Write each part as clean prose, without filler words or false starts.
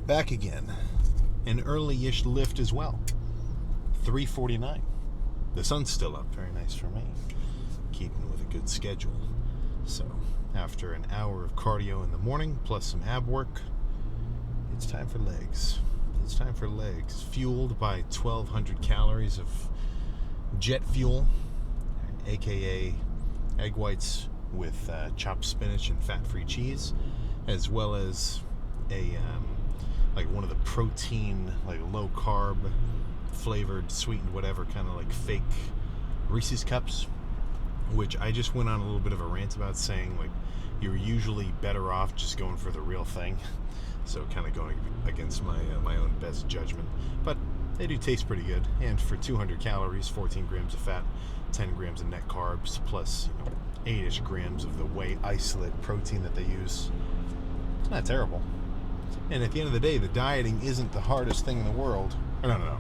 back again. An early-ish lift as well. 3:49. The sun's still up. Very nice for me. Keeping with a good schedule. So, after an hour of cardio in the morning, plus some ab work, it's time for legs. It's time for legs. Fueled by 1,200 calories of jet fuel, aka egg whites with chopped spinach and fat-free cheese, as well as a like one of the protein, like low carb, flavored, sweetened, whatever, kind of like fake Reese's cups, which I just went on a little bit of a rant about, saying like you're usually better off just going for the real thing. So kind of going against my own best judgment, but they do taste pretty good. And for 200 calories, 14 grams of fat, 10 grams of net carbs, plus 8-ish grams of the whey isolate protein that they use, it's not terrible. And at the end of the day, the dieting isn't the hardest thing in the world. No.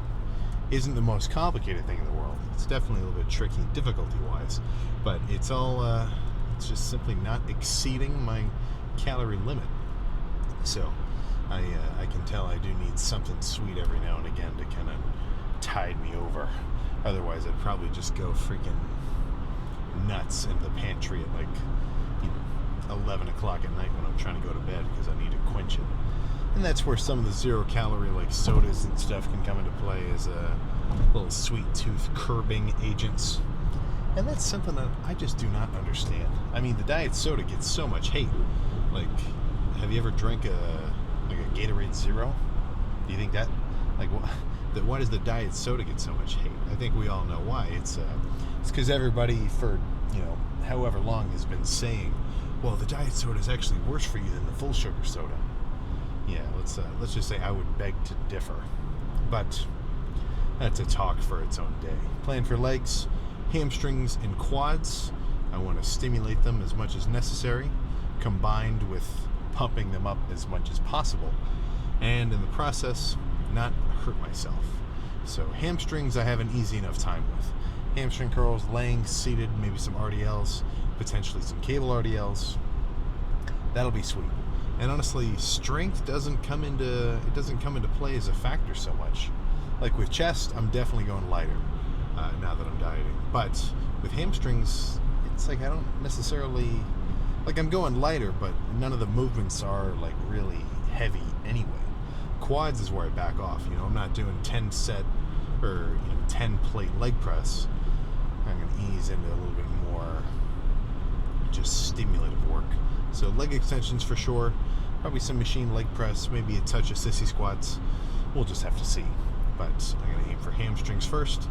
Isn't the most complicated thing in the world. It's definitely a little bit tricky, difficulty-wise. But it's all, it's just simply not exceeding my calorie limit. So, I can tell I do need something sweet every now and again to kind of tide me over. Otherwise, I'd probably just go freaking nuts in the pantry at 11 o'clock at night when I'm trying to go to bed, because I need to quench it. And that's where some of the zero-calorie sodas and stuff can come into play as little sweet tooth curbing agents. And that's something that I just do not understand. I mean, the diet soda gets so much hate. Have you ever drank a Gatorade Zero? Do you think that, why does the diet soda get so much hate? I think we all know why. It's because everybody for however long has been saying, well, the diet soda is actually worse for you than the full sugar soda. Yeah, let's just say I would beg to differ, but that's a talk for its own day. Plan for legs, hamstrings, and quads. I want to stimulate them as much as necessary, combined with pumping them up as much as possible, and in the process, not hurt myself. So hamstrings I have an easy enough time with. Hamstring curls, laying, seated, maybe some RDLs, potentially some cable RDLs. That'll be sweet. And honestly, strength doesn't come into play as a factor so much. Like with chest, I'm definitely going lighter now that I'm dieting. But with hamstrings, it's I don't necessarily, I'm going lighter, but none of the movements are really heavy anyway. Quads is where I back off. I'm not doing 10 set or 10 plate leg press. I'm going to ease into a little bit more just stimulative work. So leg extensions for sure, probably some machine leg press, maybe a touch of sissy squats. We'll just have to see. But I'm going to aim for hamstrings first,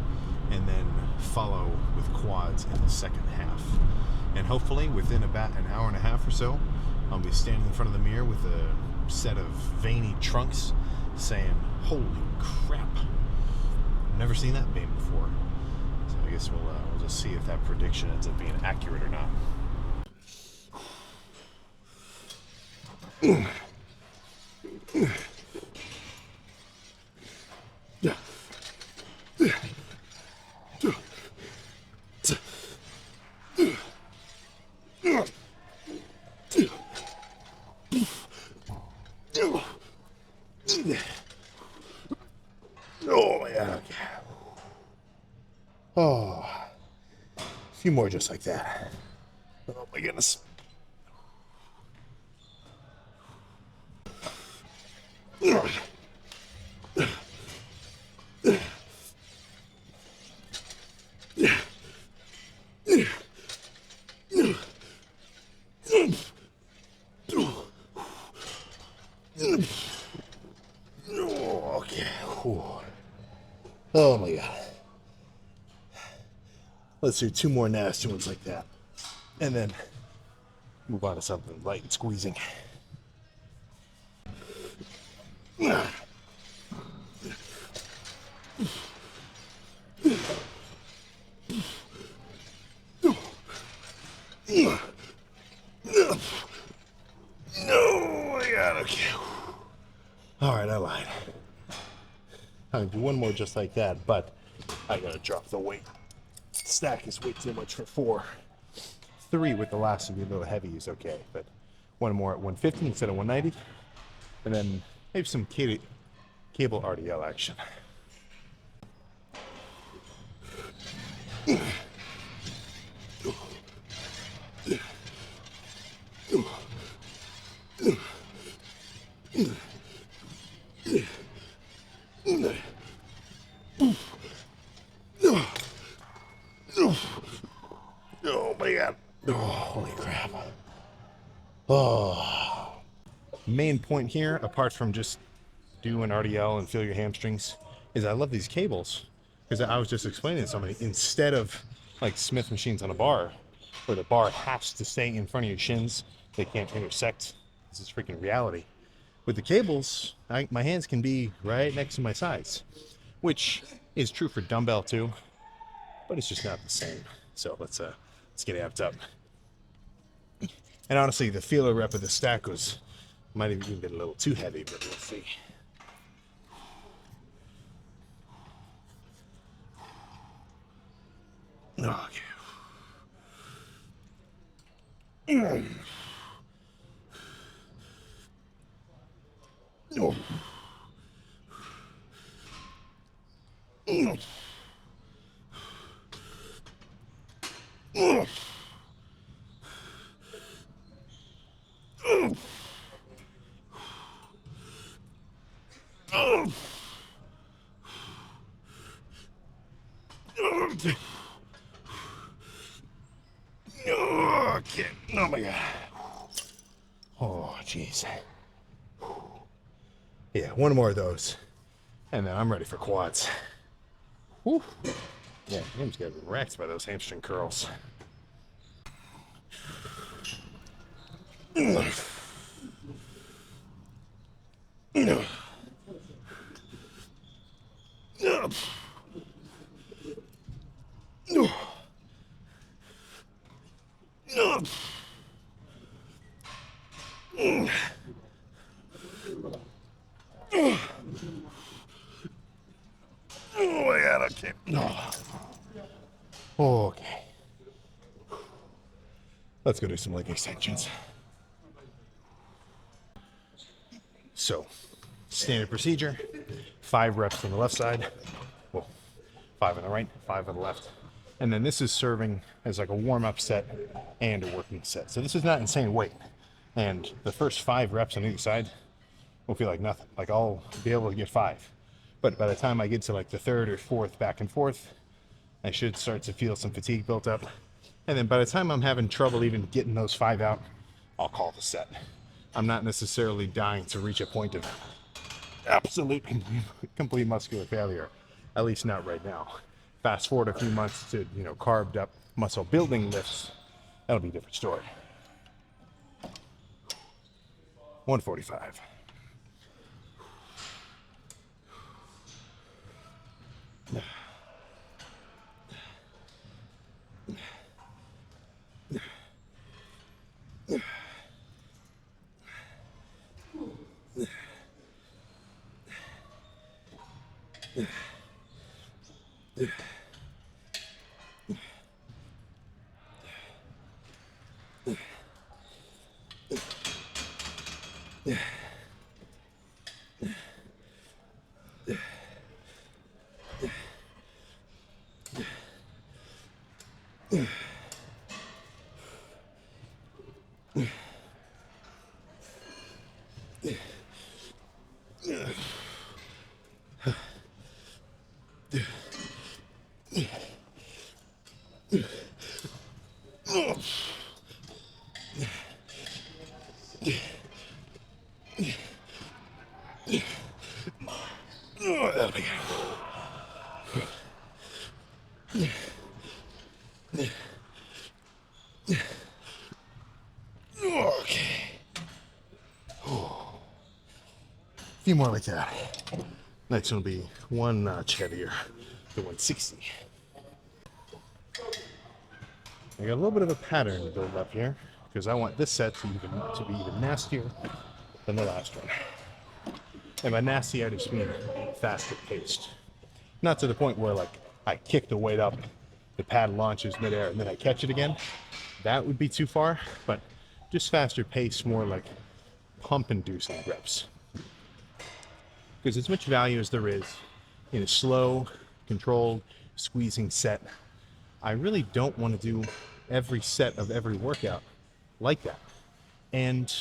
and then follow with quads in the second half. And hopefully within about an hour and a half or so, I'll be standing in front of the mirror with a set of veiny trunks saying, holy crap, never seen that vein before. So I guess we'll just see if that prediction ends up being accurate or not. Oh my God. Oh, a few more just like that. Oh my goodness. Okay. Oh my God. Let's do 2 more nasty ones like that, and then move on to something light and squeezing. Oh my God, okay. All right, I lied. I'll do 1 more just like that, but I gotta drop the weight. Stack is way too much for 4. 3 with the last one, a little heavy is okay, but 1 more at 150 instead of 190, and then Maybe some cable RDL action. Oh my god. Oh, holy crap. Oh. Main point here, apart from just do an RDL and feel your hamstrings, is I love these cables. Because I was just explaining to somebody, instead of like Smith machines on a bar, where the bar has to stay in front of your shins, they can't intersect. This is freaking reality. With the cables, my hands can be right next to my sides, which is true for dumbbell too, but it's just not the same. So let's get amped up. And honestly, the feeler rep of the stack might have even been a little too heavy, but we'll see. Okay. Oh. Okay. Oh my god. Oh jeez. Yeah, one more of those, and then I'm ready for quads. Whew. Yeah, I'm just getting wrecked by those hamstring curls. Oh my god, okay. Okay. Let's go do some leg extensions. So, standard procedure, 5 reps on the left side, well, 5 on the right, 5 on the left. And then this is serving as like a warm-up set and a working set. So this is not insane weight. And the first 5 reps on either side will feel like nothing. Like I'll be able to get 5. But by the time I get to like the 3rd or 4th back and forth, I should start to feel some fatigue built up. And then by the time I'm having trouble even getting those 5 out, I'll call the set. I'm not necessarily dying to reach a point of absolute complete muscular failure, at least not right now. Fast forward a few months to, carved up muscle building lifts, that'll be a different story. 145. That'll be good. Okay. A few more like that. Next one will be one notch heavier, the 160. I got a little bit of a pattern to build up here because I want this set to be even nastier than the last one. And by nasty, I just mean faster paced. Not to the point where like I kick the weight up, the pad launches midair, and then I catch it again. That would be too far, but just faster pace, more like pump inducing reps. Because as much value as there is in a slow, controlled, squeezing set, I really don't want to do every set of every workout like that. And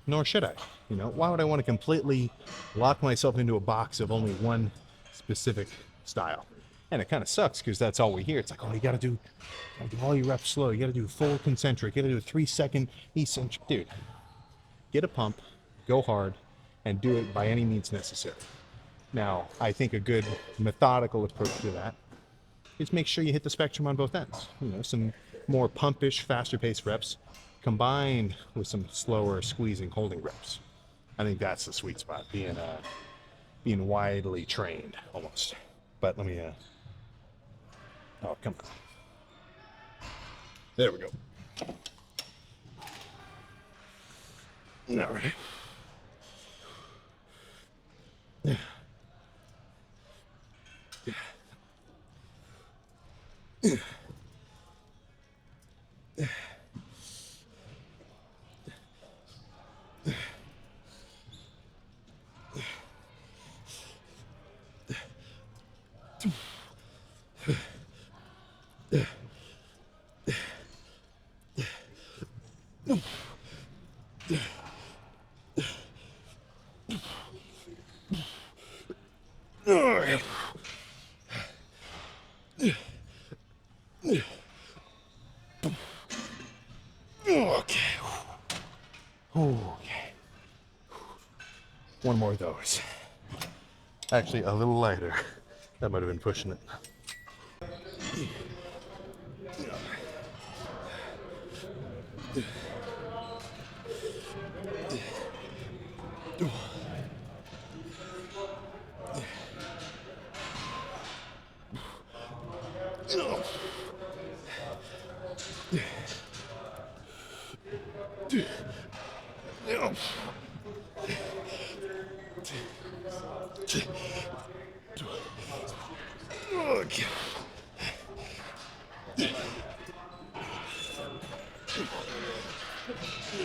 nor should I. You know, why would I want to completely lock myself into a box of only one specific style? And it kind of sucks because that's all we hear. It's like, oh, you gotta do all your reps slow. You gotta do full concentric. You gotta do a 3-second eccentric. Dude, get a pump, go hard, and do it by any means necessary. Now, I think a good methodical approach to that is make sure you hit the spectrum on both ends. You know, some more pumpish, faster paced reps combined with some slower squeezing, holding reps. I think that's the sweet spot, being widely trained almost. But let me, oh, come on. There we go. All right. Okay. One more of those. Actually, a little lighter. That might have been pushing it. Okay.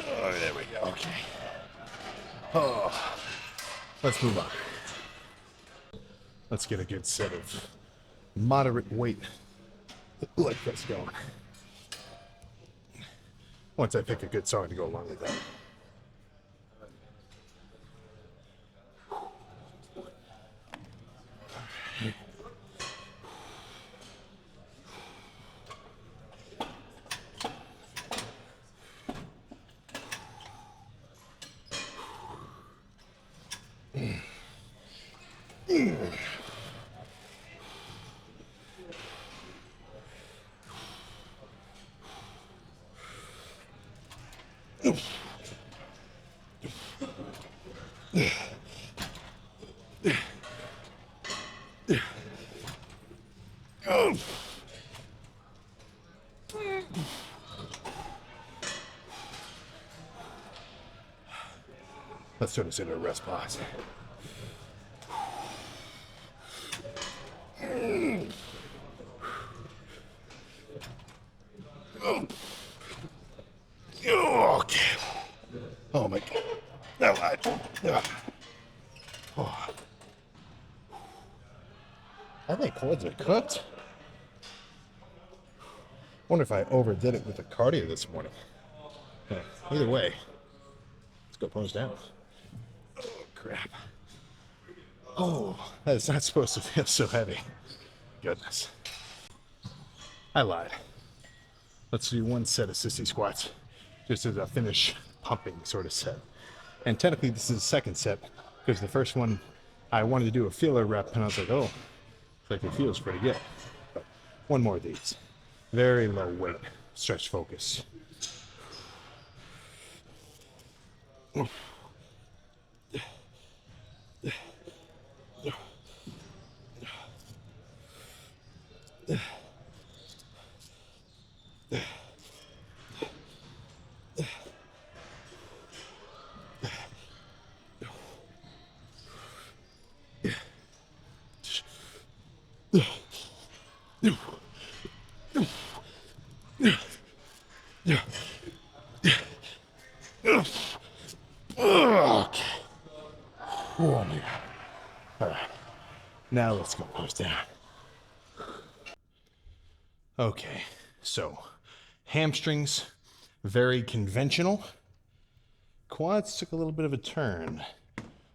Oh, there we go. Okay. Oh, let's move on. Let's get a good set of moderate weight leg press going. Once I pick a good song to go along with that. Let's turn this into a rest pause. Okay. Oh my God. That lied. Oh. I think quads are cooked. Wonder if I overdid it with the cardio this morning. Either way, let's go pose down. Oh, crap. Oh, that is not supposed to feel so heavy. Goodness. I lied. Let's do one set of sissy squats, just as a finish pumping sort of set. And technically this is the second set, because the first one I wanted to do a feeler rep, and I was like, oh, looks like it feels pretty good. But one more of these. Very low weight, stretch focus. Okay. Oh, man. All right. Now let's go those down. Okay, so hamstrings, very conventional. Quads took a little bit of a turn,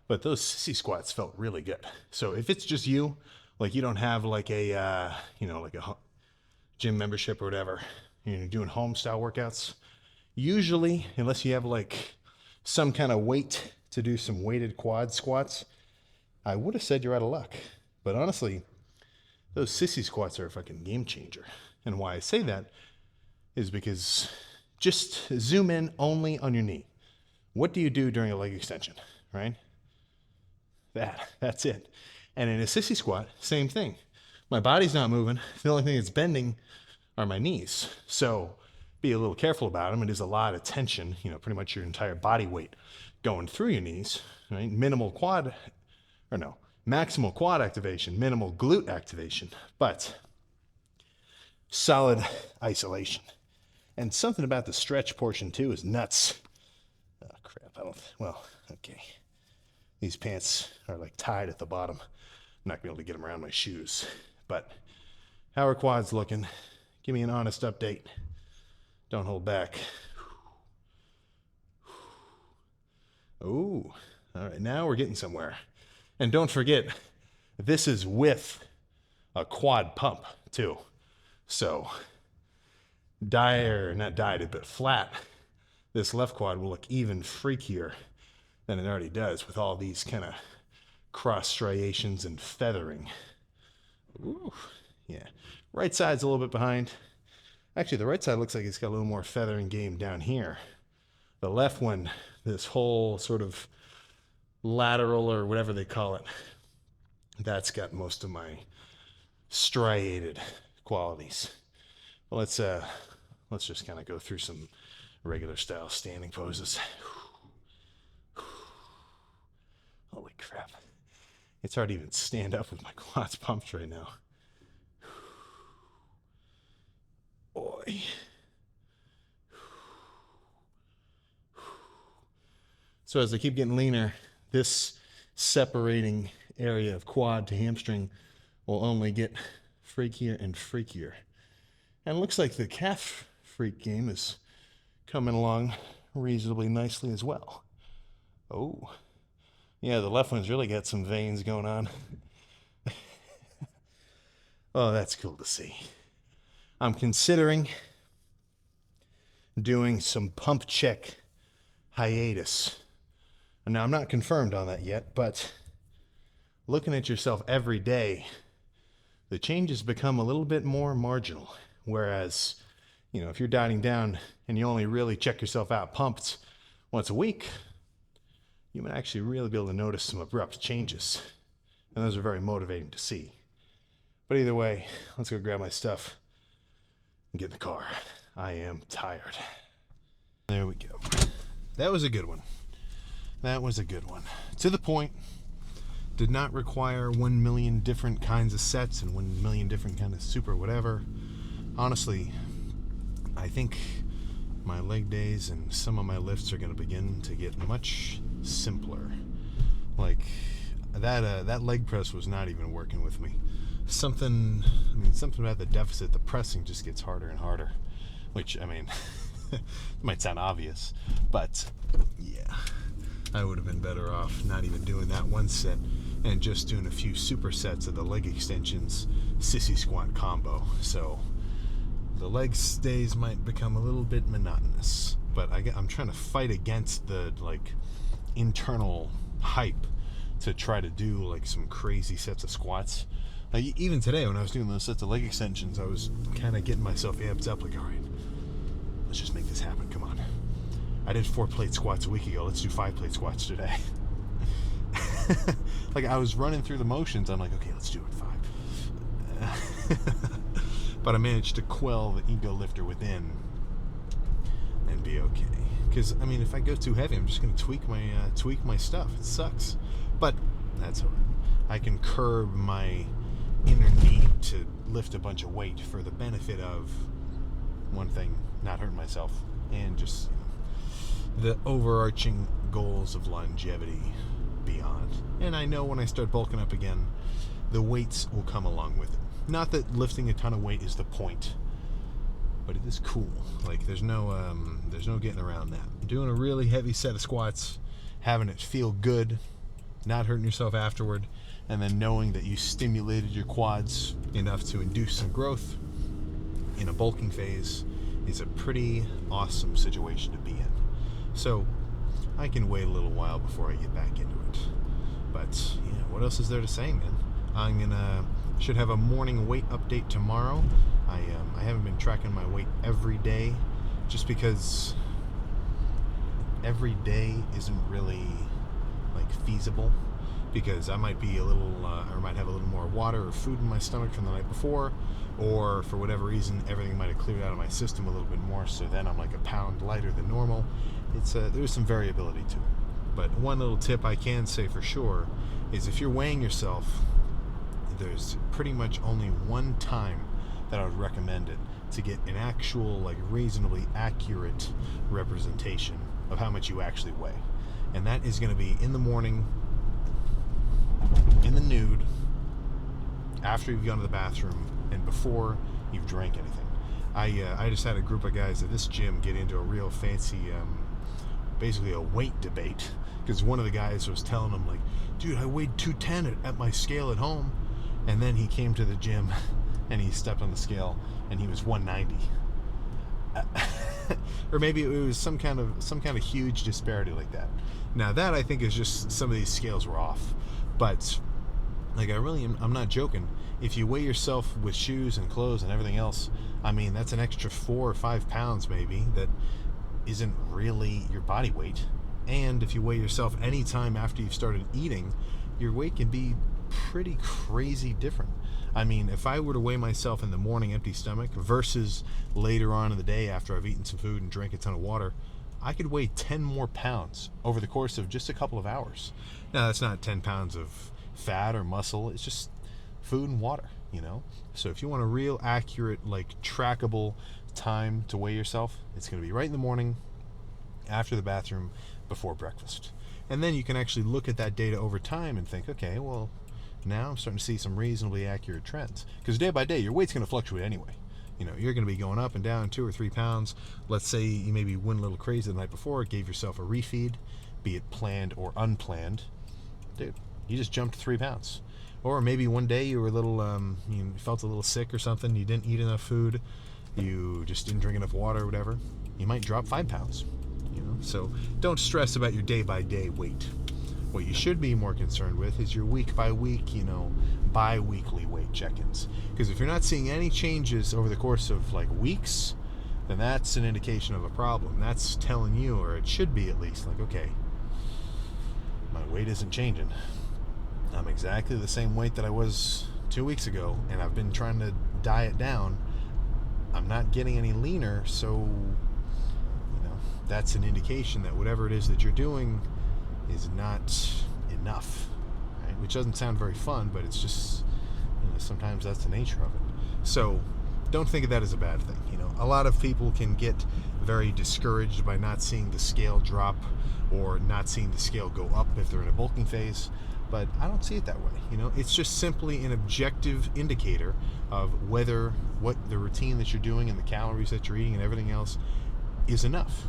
but those sissy squats felt really good. So if it's just you, like you don't have like a, like a gym membership or whatever, you're doing home style workouts, usually, unless you have like some kind of weight to do some weighted quad squats, I would have said you're out of luck. But honestly, those sissy squats are a fucking game changer. And why I say that is because just zoom in only on your knee. What do you do during a leg extension, right? That's it. And in a sissy squat, same thing. My body's not moving. The only thing that's bending are my knees. So be a little careful about them. It is a lot of tension, pretty much your entire body weight going through your knees, right? Maximal quad activation, minimal glute activation, but solid isolation. And something about the stretch portion too is nuts. Oh crap, okay. These pants are like tied at the bottom. I'm not gonna be able to get them around my shoes. But how are quads looking? Give me an honest update. Don't hold back. Ooh, all right, now we're getting somewhere. And don't forget, this is with a quad pump too. So not dieted, but flat, this left quad will look even freakier than it already does with all these kind of cross striations and feathering. Ooh, yeah. Right side's a little bit behind. Actually, the right side looks like it's got a little more feathering game down here. The left one, this whole sort of lateral or whatever they call it, that's got most of my striated qualities. Well, let's just kind of go through some regular style standing poses. Holy crap. It's hard to even stand up with my quads pumped right now. Boy. So as I keep getting leaner, this separating area of quad to hamstring will only get freakier and freakier. And it looks like the calf freak game is coming along reasonably nicely as well. Oh, yeah, the left one's really got some veins going on. Oh, that's cool to see. I'm considering doing some pump check hiatus. Now, I'm not confirmed on that yet, but looking at yourself every day, the changes become a little bit more marginal. Whereas, if you're dieting down and you only really check yourself out pumped once a week, you might actually really be able to notice some abrupt changes. And those are very motivating to see. But either way, let's go grab my stuff and get in the car. I am tired. There we go. That was a good one. To the point. Did not require 1 million different kinds of sets and 1 million different kind of super whatever. Honestly, I think my leg days and some of my lifts are going to begin to get much simpler. Like that leg press was not even working with me. Something about the deficit, the pressing just gets harder and harder, which might sound obvious, but yeah, I would have been better off not even doing that one set and just doing a few supersets of the leg extensions sissy squat combo. So the leg days might become a little bit monotonous, but I'm trying to fight against the internal hype to try to do some crazy sets of squats. Even today when I was doing those sets of leg extensions, I was kind of getting myself amped up, all right, let's just make this happen, come on. I did 4 plate squats a week ago, let's do 5 plate squats today. I was running through the motions, I'm like, okay, let's do it 5. But I managed to quell the ego lifter within and be okay. Because if I go too heavy, I'm just going to tweak my stuff. It sucks, but that's alright. I can curb my inner need to lift a bunch of weight for the benefit of one thing, not hurting myself, and just the overarching goals of longevity beyond. And I know when I start bulking up again, the weights will come along with it. Not that lifting a ton of weight is the point, but it is cool. Like there's no getting around that. Doing a really heavy set of squats, having it feel good, not hurting yourself afterward, and then knowing that you stimulated your quads enough to induce some growth in a bulking phase is a pretty awesome situation to be in. So I can wait a little while before I get back into it. But yeah, what else is there to say, man? Should have a morning weight update tomorrow. I haven't been tracking my weight every day, just because every day isn't really like feasible, because I might be a little or might have a little more water or food in my stomach from the night before, or for whatever reason everything might have cleared out of my system a little bit more, so then I'm like a pound lighter than normal. There's some variability to it. But one little tip I can say for sure is if you're weighing yourself, there's pretty much only one time that I would recommend it to get an actual, like, reasonably accurate representation of how much you actually weigh. And that is going to be in the morning, in the nude, after you've gone to the bathroom, and before you've drank anything. I just had a group of guys at this gym get into a real fancy, basically a weight debate, because one of the guys was telling them, like, dude, I weighed 210 at my scale at home. And then he came to the gym and he stepped on the scale and he was 190. Or maybe it was some kind of huge disparity like that. Now that, I think, is just some of these scales were off. But like, I'm not joking. If you weigh yourself with shoes and clothes and everything else, I mean, that's an extra 4 or 5 pounds maybe that isn't really your body weight. And if you weigh yourself anytime after you've started eating, your weight can be pretty crazy different. I mean, if I were to weigh myself in the morning empty stomach versus later on in the day after I've eaten some food and drank a ton of water, I could weigh 10 more pounds over the course of just a couple of hours. Now, that's not 10 pounds of fat or muscle, it's just food and water, you know? So if you want a real accurate, like, trackable time to weigh yourself, it's going to be right in the morning, after the bathroom, before breakfast. And then you can actually look at that data over time and think, okay, well, now I'm starting to see some reasonably accurate trends. Because day by day, your weight's going to fluctuate anyway. You know, you're going to be going up and down 2 or 3 pounds. Let's say you maybe went a little crazy the night before, gave yourself a refeed, be it planned or unplanned. Dude, you just jumped 3 pounds. Or maybe one day you were a little, you felt a little sick or something, you didn't eat enough food, you just didn't drink enough water or whatever. You might drop 5 pounds. You know, so don't stress about your day by day weight. What you should be more concerned with is your week by week, bi-weekly weight check-ins. Because if you're not seeing any changes over the course of like weeks, then that's an indication of a problem. That's telling you, or it should be at least, like, okay, my weight isn't changing. I'm exactly the same weight that I was 2 weeks ago, and I've been trying to diet down. I'm not getting any leaner, so that's an indication that whatever it is that you're doing is not enough, right? Which doesn't sound very fun, but it's just, sometimes that's the nature of it. So don't think of that as a bad thing. A lot of people can get very discouraged by not seeing the scale drop or not seeing the scale go up if they're in a bulking phase, but I don't see it that way. It's just simply an objective indicator of whether what the routine that you're doing and the calories that you're eating and everything else is enough.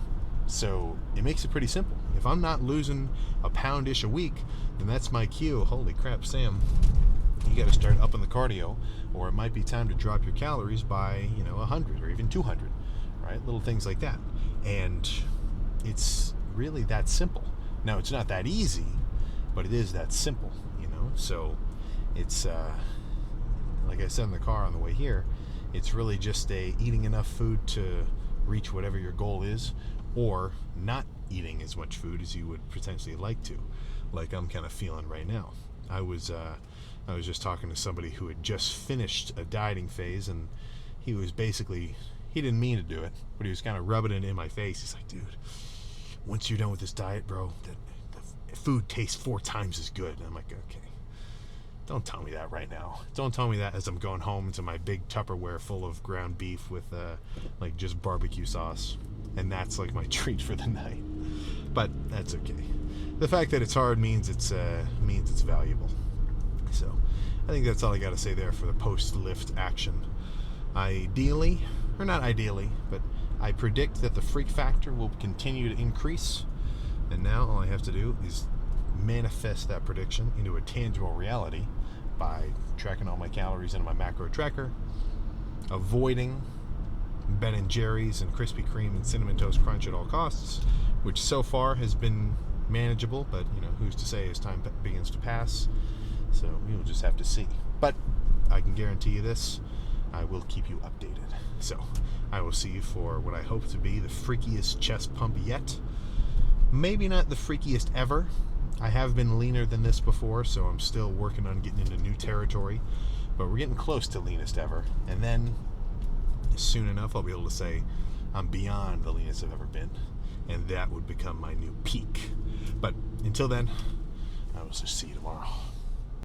So it makes it pretty simple. If I'm not losing a pound-ish a week, then that's my cue. Holy crap, Sam, you got to start upping the cardio, or it might be time to drop your calories by 100 or even 200, right? Little things like that. And it's really that simple. Now, it's not that easy, but it is that simple. So it's like I said in the car on the way here, it's really just eating enough food to reach whatever your goal is, or not eating as much food as you would potentially like to, like I'm kind of feeling right now. I was just talking to somebody who had just finished a dieting phase, and he was basically, he didn't mean to do it, but he was kind of rubbing it in my face. He's like, dude, once you're done with this diet, bro, the food tastes 4 times as good. And I'm like, okay, don't tell me that right now. Don't tell me that as I'm going home to my big Tupperware full of ground beef with like just barbecue sauce, and that's like my treat for the night. But that's okay. the fact that it's hard means it's valuable. So I think that's all I got to say there for the post-lift action. Ideally, or not ideally, but I predict that the freak factor will continue to increase, and now all I have to do is manifest that prediction into a tangible reality by tracking all my calories into my macro tracker, avoiding Ben & Jerry's and Krispy Kreme and Cinnamon Toast Crunch at all costs, which so far has been manageable, but who's to say as time begins to pass. So we'll just have to see. But I can guarantee you this, I will keep you updated. So I will see you for what I hope to be the freakiest chest pump yet. Maybe not the freakiest ever. I have been leaner than this before, so I'm still working on getting into new territory. But we're getting close to leanest ever. And then soon enough, I'll be able to say I'm beyond the leanest I've ever been. And that would become my new peak. But until then, I will just see you tomorrow.